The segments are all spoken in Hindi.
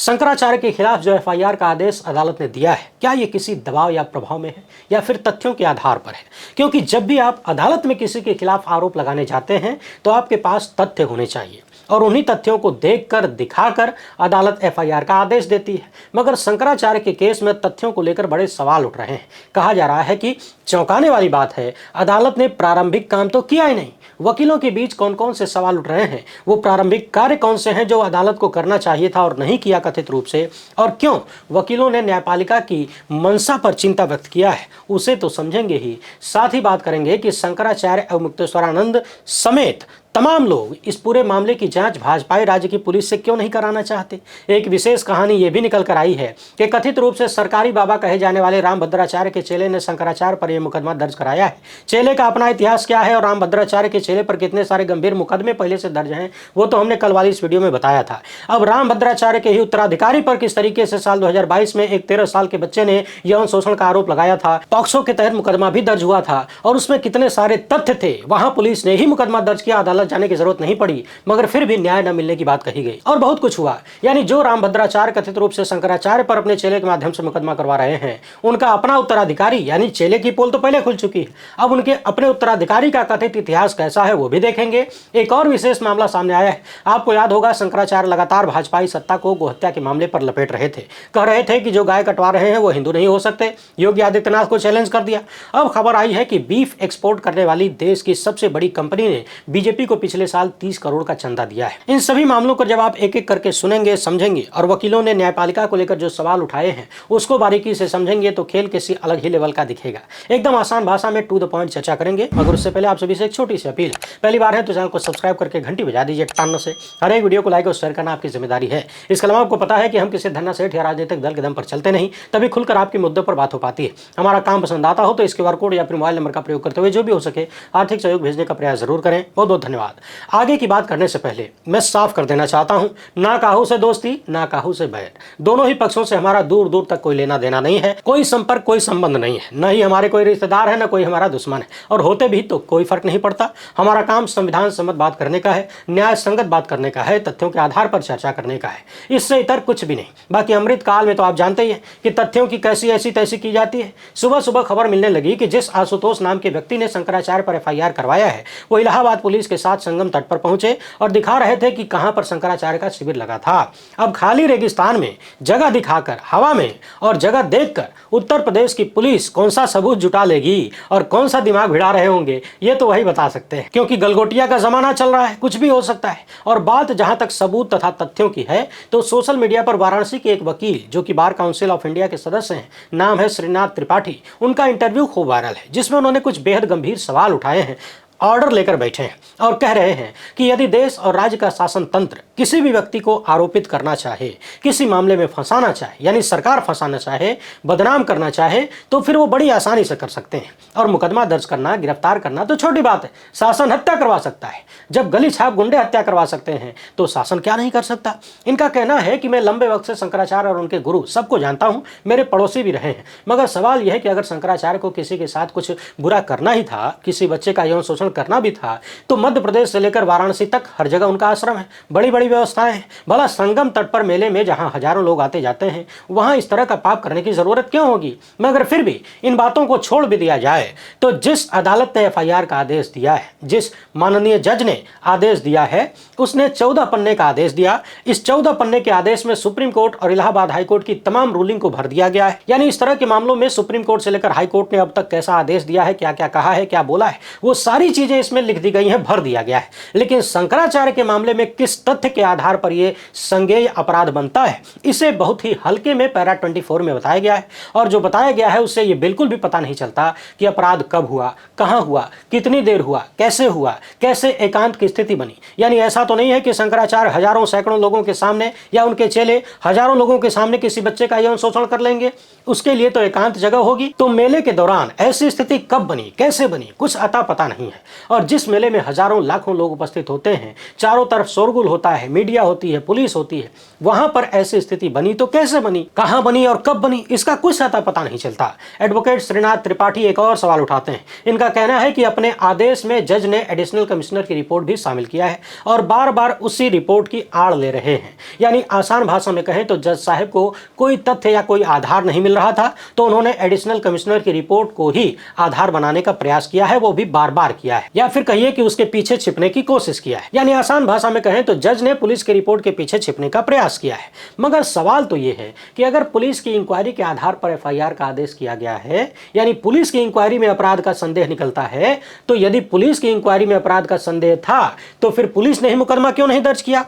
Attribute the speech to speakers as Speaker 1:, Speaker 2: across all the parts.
Speaker 1: शंकराचार्य के खिलाफ जो एफआईआर का आदेश अदालत ने दिया है, क्या ये किसी दबाव या प्रभाव में है या फिर तथ्यों के आधार पर है? क्योंकि जब भी आप अदालत में किसी के खिलाफ आरोप लगाने जाते हैं तो आपके पास तथ्य होने चाहिए और उन्हीं तथ्यों को देखकर दिखाकर अदालत एफआईआर का आदेश देती है। मगर शंकराचार्य के केस में तथ्यों को लेकर बड़े सवाल उठ रहे हैं। कहा जा रहा है कि चौंकाने वाली बात है, अदालत ने प्रारंभिक काम तो किया ही नहीं। वकीलों के बीच कौन कौन से सवाल उठ रहे हैं, वो प्रारंभिक कार्य कौन से हैं जो अदालत को करना चाहिए था और नहीं किया कथित रूप से, और क्यों वकीलों ने न्यायपालिका की मंशा पर चिंता व्यक्त किया है, उसे तो समझेंगे ही। साथ ही बात करेंगे कि शंकराचार्य एवं मुक्तेश्वरानंद समेत तमाम लोग इस पूरे मामले की जांच भाजपाई राज्य की पुलिस से क्यों नहीं कराना चाहते। एक विशेष कहानी ये भी निकल कर आई है कि कथित रूप से सरकारी बाबा कहे जाने वाले रामभद्राचार्य के चेले ने शंकराचार्य पर यह मुकदमा दर्ज कराया है। चेले का अपना इतिहास क्या है और रामभद्राचार्य के चेले पर कितने सारे गंभीर मुकदमे पहले से दर्ज हैं, वो तो हमने कल वाली इस वीडियो में बताया था। अब रामभद्राचार्य के ही उत्तराधिकारी पर किस तरीके से साल 2022 में एक 13 साल के बच्चे ने यौन शोषण का आरोप लगाया था, पॉक्सो के तहत मुकदमा भी दर्ज हुआ था और उसमें कितने सारे तथ्य थे, वहां पुलिस ने ही मुकदमा दर्ज किया, अदालत जाने की जरूरत नहीं पड़ी, मगर फिर भी न्याय न मिलने की बात कही गई और बहुत कुछ हुआ। यानी जो रामभद्राचार्य कथित रूप से शंकराचार्य पर अपने चेले के माध्यम से मुकदमा करवा रहे हैं, उनका अपना उत्तराधिकारी यानी चेले की पोल तो पहले खुल चुकी है। अब उनके अपने उत्तराधिकारी का कथित इतिहास कैसा है वो भी देखेंगे। एक और विशेष मामला सामने आया है। आपको याद होगा, शंकराचार्य लगातार भाजपाई सत्ता को गोहत्या के मामले पर लपेट रहे थे। कह रहे थे कि जो गाय कटवा रहे हैं वो हिंदू नहीं हो सकते। योगी आदित्यनाथ को चैलेंज कर दिया। अब खबर आई है कि बीफ एक्सपोर्ट करने वाली देश की सबसे बड़ी कंपनी ने बीजेपी को पिछले साल 30 करोड़ का चंदा दिया है। इन सभी मामलों को जब आप एक एक करके सुनेंगे, समझेंगे और वकीलों ने न्यायपालिका को लेकर जो सवाल उठाए हैं उसको बारीकी से समझेंगे तो खेल किसी अलग ही लेवल का दिखेगा। एकदम आसान भाषा में टू द पॉइंट चर्चा करेंगे। मगर उससे पहले आप सभी से एक छोटी सी अपील, पहली बार है तो चैनल को सब्सक्राइब करके घंटी बजा दीजिए टानो से। हर एक वीडियो को लाइक और शेयर करना आपकी जिम्मेदारी है। इसके अलावा आपको पता है कि हम किसी धन्ना सेठ या राजनीतिक दल के दम पर चलते नहीं, तभी खुलकर आपके मुद्दों पर बात हो पाती है। हमारा काम पसंद आता हो तो इस QR कोड या फिर मोबाइल नंबर का प्रयोग करते हुए जो भी हो सके आर्थिक सहयोग भेजने का प्रयास जरूर करें। बहुत बहुत धन्यवाद। आगे की बात करने से पहले मैं साफ कर देना चाहता हूं, ना काहू से दोस्ती ना काहू से बैर, दोनों ही पक्षों से हमारा दूर दूर तक कोई लेना देना नहीं है, कोई संपर्क कोई संबंध नहीं है, न ही हमारे कोई रिश्तेदार है न कोई हमारा दुश्मन है, और होते भी तो कोई फर्क नहीं पड़ता। हमारा काम संविधान सम्मत बात करने का है, न्याय संगत बात करने का है, तथ्यों के आधार पर चर्चा करने का है, इससे इतर कुछ भी नहीं। बाकी अमृत काल में तो आप जानते ही हैं कि तथ्यों की कैसी ऐसी तैसी की जाती है। सुबह सुबह खबर मिलने लगी कि जिस आशुतोष नाम के व्यक्ति ने शंकराचार्य पर FIR करवाया है वो इलाहाबाद पुलिस के साथ संगम तट पर पहुंचे और दिखा रहे थे कि कहां पर शंकराचार्य का शिविर लगा था। अब खाली रेगिस्तान में जगह दिखाकर, हवा में और जगह देखकर उत्तर प्रदेश की पुलिस कौन सा सबूत जुटा लेगी और कौन सा दिमाग भिड़ा रहे होंगे, ये तो वही बता सकते हैं। क्योंकि गलगोटिया का जमाना चल रहा है, कुछ भी हो सकता है। और बात जहां तक सबूत तथा तथ्यों की है तो सोशल मीडिया पर वाराणसी के एक वकील जो कि बार काउंसिल ऑफ इंडिया के सदस्य हैं, नाम है श्रीनाथ त्रिपाठी, उनका इंटरव्यू खूब वायरल है जिसमें उन्होंने कुछ बेहद गंभीर सवाल उठाए हैं, ऑर्डर लेकर बैठे हैं और कह रहे हैं कि यदि देश और राज्य का शासन तंत्र किसी भी व्यक्ति को आरोपित करना चाहे, किसी मामले में फंसाना चाहे, यानी सरकार फंसाना चाहे, बदनाम करना चाहे, तो फिर वो बड़ी आसानी से कर सकते हैं। और मुकदमा दर्ज करना, गिरफ्तार करना तो छोटी बात है, शासन हत्या करवा सकता है। जब गली छाप गुंडे हत्या करवा सकते हैं तो शासन क्या नहीं कर सकता। इनका कहना है कि मैं लंबे वक्त से शंकराचार्य और उनके गुरु सबको जानता हूं, मेरे पड़ोसी भी रहे हैं, मगर सवाल यह है कि अगर शंकराचार्य को किसी के साथ कुछ बुरा करना ही था, किसी बच्चे का यौन शोषण करना भी था, तो मध्य प्रदेश से लेकर वाराणसी तक हर जगह उनका आश्रम है, बड़ी बड़ी व्यवस्थाएं हैं। भला संगम तट पर मेले में जहां हजारों लोग आते जाते हैं वहां इस तरह का पाप करने की जरूरत क्यों होगी। मगर फिर भी इन बातों को छोड़ भी दिया जाए तो जिस अदालत ने FIR का आदेश दिया है, जिस माननीय जज ने आदेश दिया है, उसने 14 पन्ने का आदेश दिया। इस 14 पन्ने के आदेश में सुप्रीम कोर्ट और इलाहाबाद हाईकोर्ट की तमाम रूलिंग को भर दिया गया है। यानी इस तरह के मामलों में सुप्रीम कोर्ट से लेकर हाईकोर्ट ने अब तक कैसा आदेश दिया है, क्या क्या कहा है, क्या बोला है, वो सारी चीजें इसमें लिख दी गई हैं, भर दिया गया है। लेकिन शंकराचार्य के मामले में किस तथ्य के आधार पर यह संज्ञेय अपराध बनता है, इसे बहुत ही हल्के में पैरा 24 में बताया गया है। और जो बताया गया है उससे यह बिल्कुल भी पता नहीं चलता कि अपराध कब हुआ, कहां हुआ, कितनी देर हुआ, कैसे एकांत की स्थिति बनी। यानी ऐसा तो नहीं है कि शंकराचार्य हजारों सैकड़ों लोगों के सामने या उनके चेले हजारों लोगों के सामने किसी बच्चे का यौन शोषण कर लेंगे। उसके लिए तो एकांत जगह होगी। तो मेले के दौरान ऐसी स्थिति कब बनी, कैसे बनी, कुछ अता पता नहीं है। और जिस मेले में हजारों लाखों लोग उपस्थित होते हैं, चारों तरफ शोरगुल होता है, मीडिया होती है, पुलिस होती है, वहां पर ऐसी स्थिति बनी तो कैसे बनी, कहां बनी और कब बनी, इसका कुछ अता पता नहीं चलता। एडवोकेट श्रीनाथ त्रिपाठी एक और सवाल उठाते हैं। इनका कहना है कि अपने आदेश में जज ने एडिशनल कमिश्नर की रिपोर्ट भी शामिल किया है और बार बार उसी रिपोर्ट की आड़ ले रहे हैं। यानी आसान भाषा में कहें तो जज साहब को कोई तथ्य या कोई आधार नहीं मिल रहा था, तो उन्होंने एडिशनल कमिश्नर की रिपोर्ट को ही आधार बनाने का प्रयास किया है, वो भी बार बार किया है, या फिर कहिए कि उसके पीछे छिपने की कोशिश किया है। यानी आसान भाषा में कहें तो जज ने पुलिस की रिपोर्ट के पीछे छिपने का प्रयास किया है। मगर सवाल तो ये है कि अगर पुलिस की इंक्वायरी के आधार पर एफआईआर का आदेश किया गया है, यानी पुलिस की इंक्वायरी में अपराध का संदेह निकलता है, तो यदि पुलिस की इंक्वायरी में अपराध का संदेह था तो फिर पुलिस ने ही मुकदमा क्यों नहीं दर्ज किया,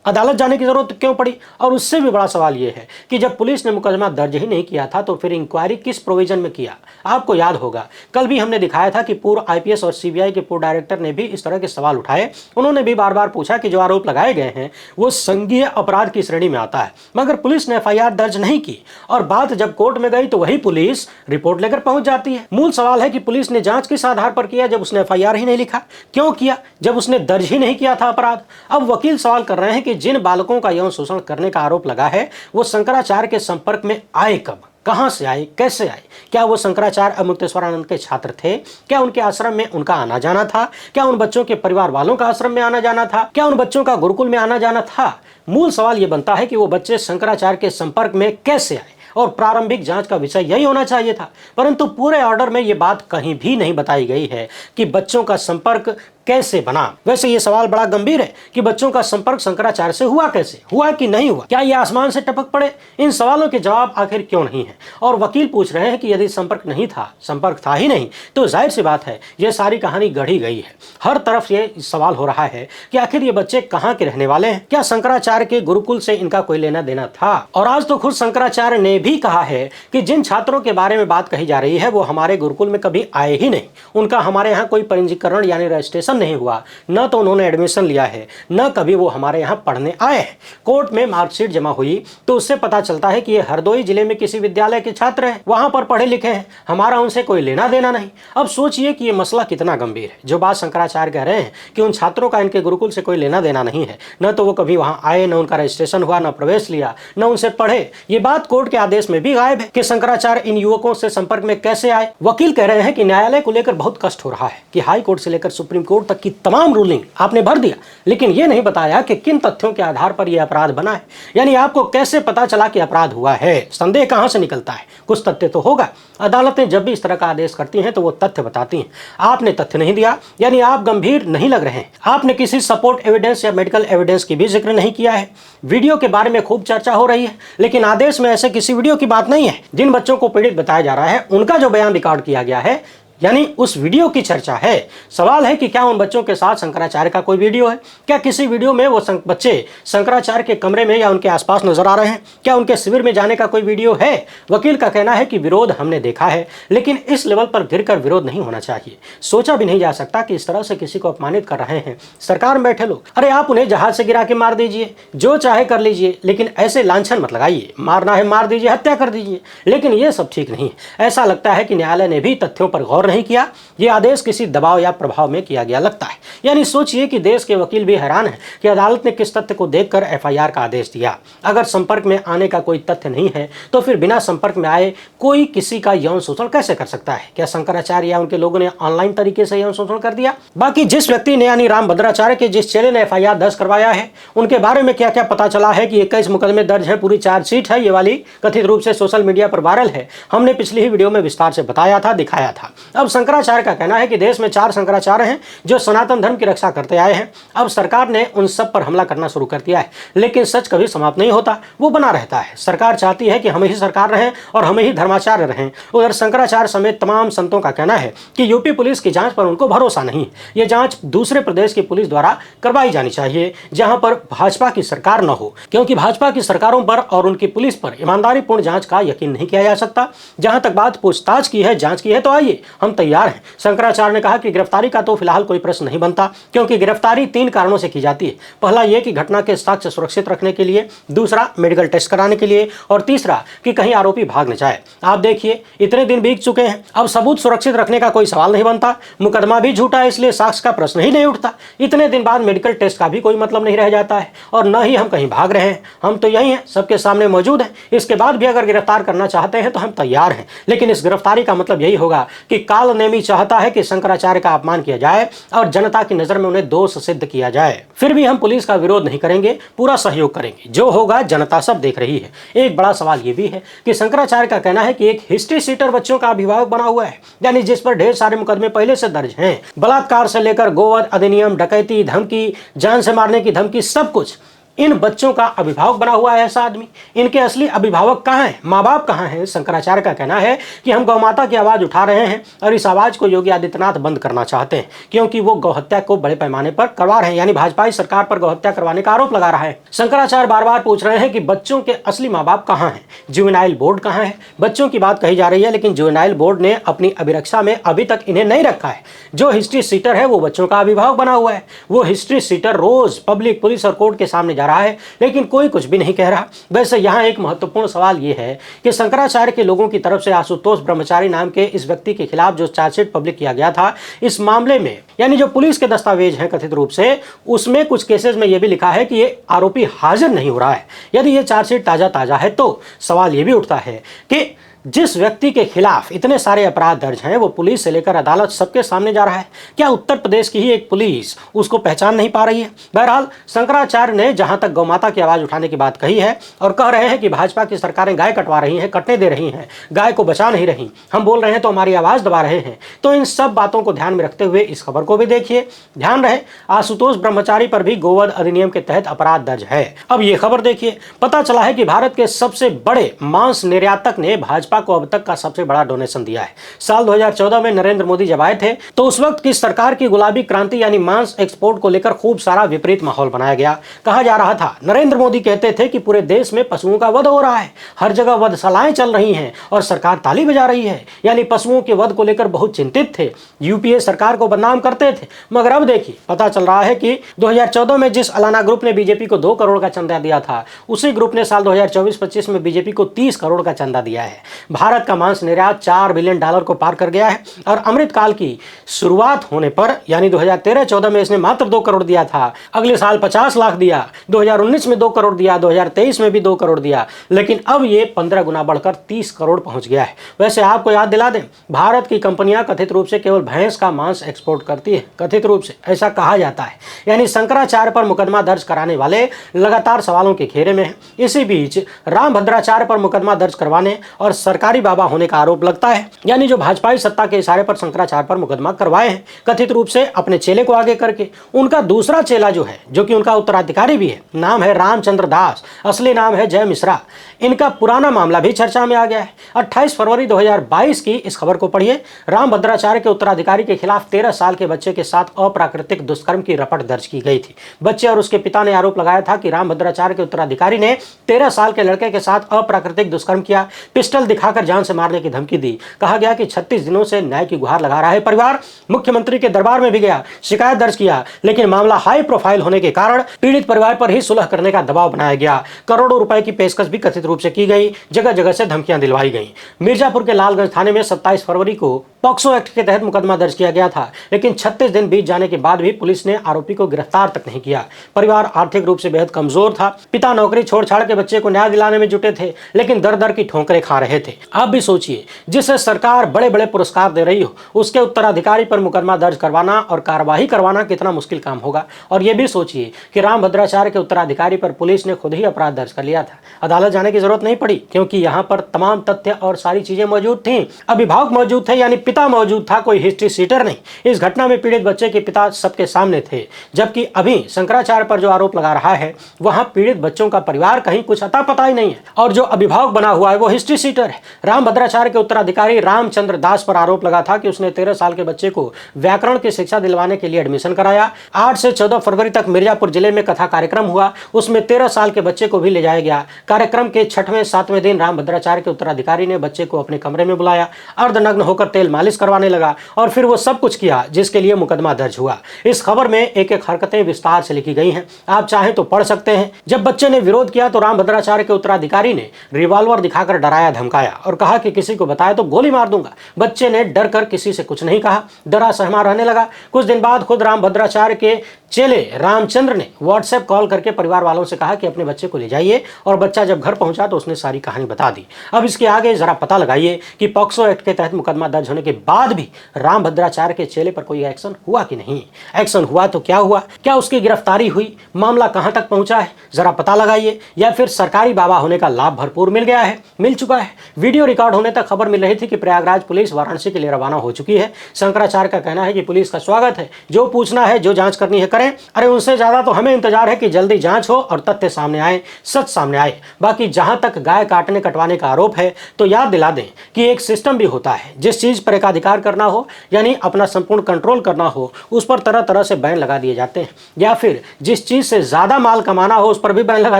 Speaker 1: अदालत जाने की जरूरत क्यों पड़ी? और उससे भी बड़ा सवाल यह है कि जब पुलिस ने मुकदमा दर्ज ही नहीं किया था तो फिर इंक्वायरी किस प्रोविजन में किया? आपको याद होगा कल भी हमने दिखाया था कि पूर्व आईपीएस और सीबीआई के पूर्व डायरेक्टर ने भी इस तरह के सवाल उठाए। उन्होंने भी बार बार पूछा कि जो आरोप लगाए गए हैं वो संज्ञेय अपराध की श्रेणी में आता है, मगर पुलिस ने एफआईआर दर्ज नहीं की और बात जब कोर्ट में गई तो वही पुलिस रिपोर्ट लेकर पहुंच जाती है। मूल सवाल है कि पुलिस ने जांच किस आधार पर किया जब उसने एफआईआर ही नहीं लिखा? क्यों किया जब उसने दर्ज ही नहीं किया था अपराध? अब वकील सवाल कर रहे हैं कि जिन बालकों का यौन शोषण करने का आरोप लगा है वो शंकराचार्य के संपर्क में आए कब, कहां से आए, कैसे आए? क्या वो शंकराचार्य अमुक्तेश्वरानंद के छात्र थे? क्या उनके आश्रम में उनका आना जाना था? क्या उन बच्चों के परिवार वालों का आश्रम में आना जाना था? क्या उन बच्चों का गुरुकुल में आना जाना था? मूल सवाल यह बनता है कि वो बच्चे शंकराचार्य के संपर्क में कैसे आए, और प्रारंभिक जांच का विषय यही होना चाहिए था। परंतु पूरे ऑर्डर में यह बात कहीं भी नहीं बताई गई है कि बच्चों का संपर्क कैसे बना। वैसे ये सवाल बड़ा गंभीर है कि बच्चों का संपर्क शंकराचार्य से हुआ कैसे, हुआ कि नहीं हुआ, क्या ये आसमान से टपक पड़े? इन सवालों के जवाब आखिर क्यों नहीं है? और वकील पूछ रहे हैं कि यदि संपर्क नहीं था, संपर्क था ही नहीं, तो जाहिर सी बात है ये सारी कहानी गढ़ी गई है। हर तरफ ये सवाल हो रहा है कि आखिर ये बच्चे कहाँ के रहने वाले हैं? क्या शंकराचार्य के गुरुकुल से इनका कोई लेना देना था? और आज तो खुद शंकराचार्य ने भी कहा है कि जिन छात्रों के बारे में बात कही जा रही है वो हमारे गुरुकुल में कभी आए ही नहीं, उनका हमारे यहाँ कोई पंजीकरण यानी रजिस्ट्रेशन नहीं हुआ, न तो उन्होंने एडमिशन लिया है, न कभी वो हमारे यहाँ पढ़ने आए हैं। कोर्ट में मार्कशीट जमा हुई तो उससे पता चलता है कि ये हरदोई जिले में किसी विद्यालय के छात्र हैं, वहां पर पढ़े लिखे हैं, हमारा उनसे कोई लेना देना नहीं। अब सोचिए कि ये मसला कितना गंभीर है। जो बात शंकराचार्य कह रहे हैं कि उन छात्रों का इनके गुरुकुल से कोई लेना देना नहीं है, न तो वो कभी वहां आए, न उनका रजिस्ट्रेशन हुआ, न प्रवेश लिया, न उनसे पढ़े, ये बात कोर्ट के आदेश में भी गायब है कि शंकराचार्य इन युवकों से संपर्क में कैसे आए। वकील कह रहे हैं कि न्यायालय को लेकर बहुत कष्ट हो रहा है कि हाई कोर्ट से लेकर सुप्रीम कोर्ट तक की तमाम रूलिंग आपने भर दिया, लेकिन यह नहीं बताया कि किन तथ्यों के आधार पर यह अपराध बना है। यानी आपको कैसे पता चला कि अपराध हुआ है? संदेह कहां से निकलता है? कुछ तथ्य तो होगा। अदालतें जब भी इस तरह का आदेश करती हैं तो वो तथ्य बताती हैं। आपने तथ्य नहीं दिया, यानी आप गंभीर नहीं लग रहे हैं। आपने किसी सपोर्ट एविडेंस या मेडिकल एविडेंस की भी जिक्र नहीं किया है। वीडियो के बारे में खूब चर्चा हो रही है, लेकिन आदेश में ऐसे किसी वीडियो की बात नहीं है। जिन बच्चों को पीड़ित बताया जा रहा है उनका जो बयान रिकॉर्ड किया गया है, यानी उस वीडियो की चर्चा है। सवाल है कि क्या उन बच्चों के साथ शंकराचार्य का कोई वीडियो है? क्या किसी वीडियो में वो बच्चे शंकराचार्य के कमरे में या उनके आसपास नजर आ रहे हैं? क्या उनके शिविर में जाने का कोई वीडियो है? वकील का कहना है कि विरोध हमने देखा है, लेकिन इस लेवल पर गिरकर विरोध नहीं होना चाहिए। सोचा भी नहीं जा सकता कि इस तरह से किसी को अपमानित कर रहे हैं सरकार में बैठे लोग। अरे आप उन्हें जहाज से गिरा के मार दीजिए, जो चाहे कर लीजिए, लेकिन ऐसे लांछन मत लगाइए। मारना है मार दीजिए, हत्या कर दीजिए, लेकिन ये सब ठीक नहीं है। ऐसा लगता है कि न्यायालय ने भी तथ्यों पर गौर नहीं किया। यह आदेश किसी दबाव या प्रभाव में किया गया लगता है। यानी सोचिए कि देश के वकील भी हैरान हैं कि अदालत ने किस तथ्य को देखकर एफआईआर का आदेश दिया। अगर संपर्क में आने का कोई तथ्य नहीं है तो फिर बिना संपर्क में आए कोई किसी का यौन शोषण कैसे कर सकता है? क्या शंकराचार्य या उनके लोगों ने ऑनलाइन तरीके से यौन शोषण कर दिया? बाकी जिस व्यक्ति ने यानी रामभद्राचार्य के जिस चेले ने एफआईआर दर्ज करवाया है उनके बारे में क्या क्या पता चला है कि 21 मुकदमे दर्ज है, पूरी चार्जशीट है। ये वाली कथित रूप से सोशल मीडिया पर वायरल है। हमने पिछली ही वीडियो में विस्तार से बताया था, दिखाया था। अब शंकराचार्य का कहना है कि देश में 4 शंकराचार्य हैं जो सनातन धर्म की रक्षा करते आए हैं। अब सरकार ने उन सब पर हमला करना शुरू कर दिया है, लेकिन सच कभी समाप्त नहीं होता, वो बना रहता है। सरकार चाहती है कि हम ही सरकार रहें और हम ही धर्माचार्य रहें। उधर शंकराचार्य समेत तमाम संतों का कहना है कि यूपी पुलिस की जांच पर उनको भरोसा नहीं। ये जांच दूसरे प्रदेश की पुलिस द्वारा करवाई जानी चाहिए जहां पर भाजपा की सरकार न हो, क्योंकि भाजपा की सरकारों पर और उनकी पुलिस पर ईमानदारी पूर्ण जांच का यकीन नहीं किया जा सकता। जहां तक बात पूछताछ की है, जांच की है, तो आइए हम हम तैयार हैं। शंकराचार्य ने कहा कि गिरफ्तारी का तो फिलहाल कोई प्रश्न नहीं बनता, क्योंकि गिरफ्तारी 3 कारणों से की जाती है। पहला ये कि घटना के साक्ष्य सुरक्षित रखने के लिए, दूसरा मेडिकल टेस्ट कराने के लिए, और तीसरा कि कहीं आरोपी भाग न जाए। आप देखिए, इतने दिन बीत चुके हैं, अब सबूत सुरक्षित रखने का कोई सवाल नहीं बनता। मुकदमा भी झूठा है, इसलिए साक्ष्य का प्रश्न ही नहीं उठता। इतने दिन बाद मेडिकल टेस्ट का भी कोई मतलब नहीं रह जाता है, और न ही हम कहीं भाग रहे हैं। हम तो यही हैं, सबके सामने मौजूद हैं। इसके बाद भी अगर गिरफ्तार करना चाहते हैं तो हम तैयार हैं, लेकिन इस गिरफ्तारी का मतलब यही होगा कि काल नेमी चाहता है कि शंकराचार्य का अपमान किया जाए और जनता की नजर में उन्हें दोष सिद्ध किया जाए। फिर भी हम पुलिस का विरोध नहीं करेंगे, पूरा सहयोग करेंगे। जो होगा जनता सब देख रही है। एक बड़ा सवाल यह भी है कि शंकराचार्य का कहना है कि एक हिस्ट्री सीटर बच्चों का अभिभावक बना हुआ है, यानी जिस पर ढेर सारे मुकदमे पहले से दर्ज हैं। बलात्कार से लेकर गोवध अधिनियम, डकैती, धमकी, जान से मारने की धमकी, सब कुछ इन बच्चों का अभिभावक बना हुआ है ऐसा आदमी। इनके असली अभिभावक कहाँ हैं, माँ बाप कहाँ हैं? शंकराचार्य का कहना है कि हम गौ माता की आवाज उठा रहे हैं और इस आवाज को योगी आदित्यनाथ बंद करना चाहते हैं, क्योंकि वो गौहत्या को बड़े पैमाने पर करवा रहे हैं, यानी भाजपा सरकार पर गौहत्या करवाने का आरोप लगा रहा है। शंकराचार्य बार बार पूछ रहे हैं कि बच्चों के असली माँ बाप कहाँ हैं, जुवेनाइल बोर्ड कहाँ है? बच्चों की बात कही जा रही है, लेकिन जुवेनाइल बोर्ड ने अपनी अभिरक्षा में अभी तक इन्हें नहीं रखा है। जो हिस्ट्री सीटर है वो बच्चों का अभिभावक बना हुआ है। वो हिस्ट्री सीटर रोज पब्लिक, पुलिस और कोर्ट के सामने जा रहा है, लेकिन कोई कुछ भी नहीं कह रहा। वैसे यहाँ एक महत्वपूर्ण सवाल यह है कि शंकराचार्य के लोगों की तरफ से आशुतोष ब्रह्मचारी नाम के इस व्यक्ति के खिलाफ जो चार्जशीट पब्लिक किया गया था, इस मामले में यानी जो पुलिस के दस्तावेज हैं कथित रूप से, उसमें कुछ केसेस में यह भी लिखा है कि ये आरोपी हाजिर नहीं हो रहा है। यदि ये चार्जशीट ताजा है तो सवाल ये भी उठता है कि जिस व्यक्ति के खिलाफ इतने सारे अपराध दर्ज हैं वो पुलिस से लेकर अदालत सबके सामने जा रहा है, क्या उत्तर प्रदेश की ही एक पुलिस उसको पहचान नहीं पा रही है? बहरहाल शंकराचार्य ने जहां तक गौमाता की आवाज उठाने की बात कही है और कह रहे हैं कि भाजपा की सरकारें गाय कटवा रही हैं, कटने दे रही हैं, गाय को बचा नहीं रही, हम बोल रहे हैं तो हमारी आवाज दबा रहे हैं, तो इन सब बातों को ध्यान में रखते हुए इस खबर को भी देखिए। ध्यान रहे, आशुतोष ब्रह्मचारी पर भी गोवध अधिनियम के तहत अपराध दर्ज है। अब ये खबर देखिए, पता चला है कि भारत के सबसे बड़े मांस निर्यातक ने भाजपा को अब तक का सबसे बड़ा डोनेशन दिया है। साल 2014 में नरेंद्र मोदी जब आए थे तो उस वक्त की सरकार की गुलाबी क्रांति यानी मांस एक्सपोर्ट को लेकर खूब सारा विपरीत माहौल बनाया गया। कहा जा रहा था, नरेंद्र मोदी कहते थे कि पूरे देश में पशुओं का वध हो रहा है, हर जगह वधशालाएं चल रही हैं और सरकार ताली बजा रही है, यानी पशुओं के वध को लेकर बहुत चिंतित थे। यूपीए सरकार को बदनाम करते थे। मगर अब देखिए, पता चल रहा है कि 2014 में जिस अलाना ग्रुप ने बीजेपी को 2 करोड़ का चंदा दिया था, उसी ग्रुप ने साल 2024-25 में बीजेपी को 30 करोड़ का चंदा दिया है। भारत का मांस निर्यात $4 बिलियन को पार कर गया है और अमृतकाल की शुरुआत होने पर यानी 2013-14 में इसने मात्र 2 करोड़ दिया था। अगले साल 50 लाख दिया, 2019 में 2 करोड़ दिया, 2023 में भी 2 करोड़ दिया, लेकिन अब ये 15 गुना बढ़कर 30 करोड़ पहुंच गया है। वैसे आपको याद दिला दें, भारत की कंपनियां कथित रूप से केवल भैंस का मांस एक्सपोर्ट करती है, कथित रूप से ऐसा कहा जाता है। यानी शंकराचार्य पर मुकदमा दर्ज कराने वाले लगातार सवालों के घेरे में हैं। इसी बीच रामभद्राचार्य पर मुकदमा दर्ज करवाने और सरकारी बाबा होने का आरोप लगता है, यानी जो भाजपाई सत्ता के इशारे पर शंकराचार्य पर मुकदमा करवाए हैं, कथित रूप से अपने चेले को आगे करके। उनका दूसरा चेला जो है, जो कि उनका उत्तराधिकारी भी है, नाम है रामचंद्र दास, असली नाम है जय मिश्रा। इनका पुराना मामला भी चर्चा में आ गया है। 28 फरवरी 2022 की इस खबर को पढ़िए। रामभद्राचार्य के उत्तराधिकारी के खिलाफ 13 साल के बच्चे के साथ अप्राकृतिक दुष्कर्म की रपट दर्ज की गई थी। बच्चे और उसके पिता ने आरोप लगाया था कि रामभद्राचार्य के उत्तराधिकारी ने 13 साल के लड़के के साथ अप्राकृतिक दुष्कर्म किया, पिस्टल दिखाकर जान से मारने की धमकी दी। कहा गया कि 36 दिनों से न्याय की गुहार लगा रहा है परिवार। मुख्यमंत्री के दरबार में भी गया, शिकायत दर्ज किया, लेकिन मामला हाई प्रोफाइल होने के कारण पीड़ित परिवार पर ही सुलह करने का दबाव बनाया गया। करोड़ों रुपए की पेशकश भी कथित रूप से की गई, जगह जगह से धमकियां दिलवाई गई। मिर्जापुर के लालगंज थाने में 27 फरवरी को पॉक्सो एक्ट के तहत मुकदमा दर्ज किया गया था, लेकिन 36 दिन बीत जाने के बाद भी पुलिस ने आरोपी को गिरफ्तार तक नहीं किया। परिवार आर्थिक रूप से बेहद कमजोर था। पिता नौकरी छोड़ छाड़ के बच्चे को न्याय दिलाने में जुटे थे, लेकिन दर दर की ठोकरें खा रहे थे। आप भी सोचिए, जिसे सरकार बड़े बड़े पुरस्कार दे रही हो, उसके उत्तराधिकारी पर मुकदमा दर्ज करवाना और कार्रवाई करवाना कितना मुश्किल काम होगा। और यह भी सोचिए कि रामभद्राचार्य के उत्तराधिकारी पर पुलिस ने खुद ही अपराध दर्ज कर लिया था। अदालत जाने की जरूरत नहीं पड़ी, क्योंकि यहाँ पर तमाम तथ्य और सारी चीजें मौजूद थी। अभिभावक मौजूद थे, यानी पिता मौजूद था, कोई हिस्ट्री सीटर नहीं। इस घटना में पीड़ित बच्चे के पिता सबके सामने थे, जबकि अभी शंकराचार्य पर जो आरोप लगा रहा है, वहां पीड़ित बच्चों का परिवार कहीं कुछ अता पता ही नहीं है, और जो अभिभावक बना हुआ है वो हिस्ट्री सीटर है। रामभद्राचार्य के उत्तराधिकारी रामचंद्र दास पर आरोप लगा था कि उसने 13 साल के बच्चे को व्याकरण की शिक्षा दिलवाने के लिए एडमिशन कराया। 8 से 14 फरवरी तक मिर्जापुर जिले में कथा कार्यक्रम हुआ, उसमें 13 साल के बच्चे को भी ले जाया गया। कार्यक्रम के 6वें 7वें दिन रामभद्राचार्य के उत्तराधिकारी ने बच्चे को अपने कमरे में बुलाया, अर्धनग्न होकर तेल मालिश करवाने लगा और फिर वो सब कुछ किया जिसके लिए मुकदमा दर्ज हुआ। इस खबर में एक एक हरकतें विस्तार से लिखी गई हैं, आप चाहें तो पढ़ सकते हैं। जब बच्चे ने विरोध किया तो रामभद्राचार्य के उत्तराधिकारी ने रिवॉल्वर दिखाकर डराया धमकाया और कहा कि किसी को बताया तो गोली मार दूंगा। बच्चे ने डर कर किसी से कुछ नहीं कहा, डरा सहमा रहने लगा। कुछ दिन बाद खुद रामभद्राचार्य के चेले रामचंद्र ने व्हाट्सएप कॉल करके परिवार वालों से कहा कि अपने बच्चे को ले जाइए, और बच्चा जब घर पहुंचा तो उसने सारी कहानी बता दी। अब इसके आगे जरा पता लगाइए कि पॉक्सो एक्ट के तहत मुकदमा दर्ज होने के बाद भी रामभद्राचार्य के चेले पर कोई एक्शन हुआ कि नहीं। एक्शन हुआ तो क्या हुआ, क्या उसकी गिरफ्तारी हुई, मामला कहां तक पहुंचा है, जरा पता लगाइए। या फिर सरकारी बाबा होने का लाभ भरपूर मिल गया है, मिल चुका है। वीडियो रिकॉर्ड होने तक खबर मिल रही थी कि प्रयागराज पुलिस वाराणसी के लिए रवाना हो चुकी है। शंकराचार्य का कहना है कि पुलिस का स्वागत है, जो पूछना है, जो जांच करनी है करें। अरे उनसे ज्यादा तो हमें इंतजार है कि जल्दी जांच हो और तथ्य सामने आए, सच सामने आए। बाकी जहां तक गाय काटने कटवाने का आरोप है तो याद दिला दें कि एक सिस्टम भी होता है। जिस चीज पर एकाधिकार करना हो, यानी अपना संपूर्ण कंट्रोल करना हो, उस पर तरह तरह से बैन लगा दिए जाते हैं, या फिर जिस चीज से ज्यादा माल कमाना हो उस पर भी बैन लगा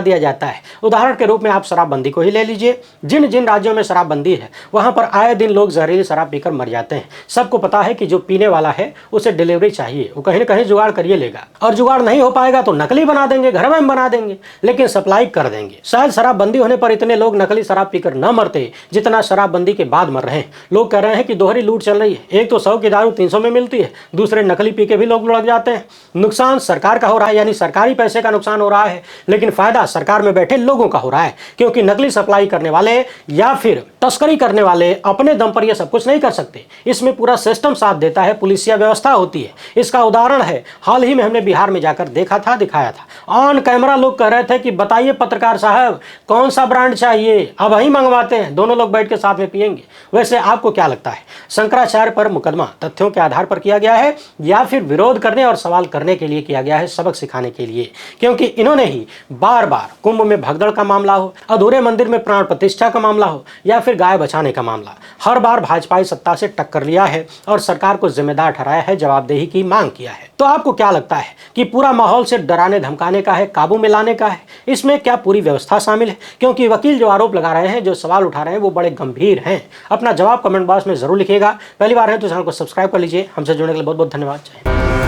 Speaker 1: दिया जाता है। उदाहरण के रूप में आप शराबबंदी को ही ले लीजिए। जिन जिन राज्यों में शराबबंदी है वहां पर आए दिन लोग जहरीली शराब पीकर मर जाते हैं। सबको पता है कि जो पीने वाला है उसे डिलीवरी चाहिए, वो कहीं ना कहीं जुगाड़ करिए लेगा, और जुगाड़ नहीं हो पाएगा तो नकली बना देंगे, घर में बना देंगे, लेकिन सप्लाई कर देंगे। शायद शराबबंदी होने पर इतने लोग नकली शराब पीकर न मरते जितना शराबबंदी के बाद मर रहे हैं। लोग कह रहे हैं कि दोहरी लूट चल रही है, एक तो 100 की दारू 300 में मिलती है, दूसरे नकली पी के भी लोग लुढ़क जाते हैं। नुकसान सरकार का हो रहा है, यानी सरकारी पैसे का नुकसान हो रहा है, लेकिन फायदा सरकार में बैठे लोगों का हो रहा है, क्योंकि नकली सप्लाई करने वाले या फिर तस्करी करने वाले अपने दम पर यह सब कुछ नहीं कर सकते। इसमें पूरा सिस्टम साथ देता है, पुलिसिया व्यवस्था होती है। इसका उदाहरण है, हाल ही में हमने बिहार में जाकर देखा था, दिखाया था। ऑन कैमरा लोग कह रहे थे कि बताइए पत्रकार साहब कौन सा ब्रांड चाहिए, अब वही मंगवाते हैं, दोनों लोग बैठ के साथ में पिएंगे। वैसे आपको क्या लगता है, शंकराचार्य पर मुकदमा तथ्यों के आधार पर किया गया है या फिर विरोध करने और सवाल करने के लिए किया गया है, सबक सिखाने के लिए? क्योंकि इन्होंने ही बार बार कुंभ में भगदड़ का मामला हो, अधूरे मंदिर में प्राण प्रतिष्ठा का मामला हो, या फिर गाय बचाने का मामला, हर बार भाजपाई सत्ता से टक्कर लिया है और सरकार को जिम्मेदार ठहराया है, जवाबदेही की मांग किया है। तो आपको क्या लगता है कि पूरा माहौल सिर्फ डराने धमकाने का है, काबू में लाने का है? इसमें क्या पूरी व्यवस्था शामिल है? क्योंकि वकील जो आरोप लगा रहे हैं, जो सवाल उठा रहे हैं, वो बड़े गंभीर हैं। अपना जवाब कमेंट बॉक्स में जरूर लिखिएगा। पहली बार है तो चैनल को सब्सक्राइब कर लीजिए। हमसे जुड़ने के लिए बहुत बहुत धन्यवाद।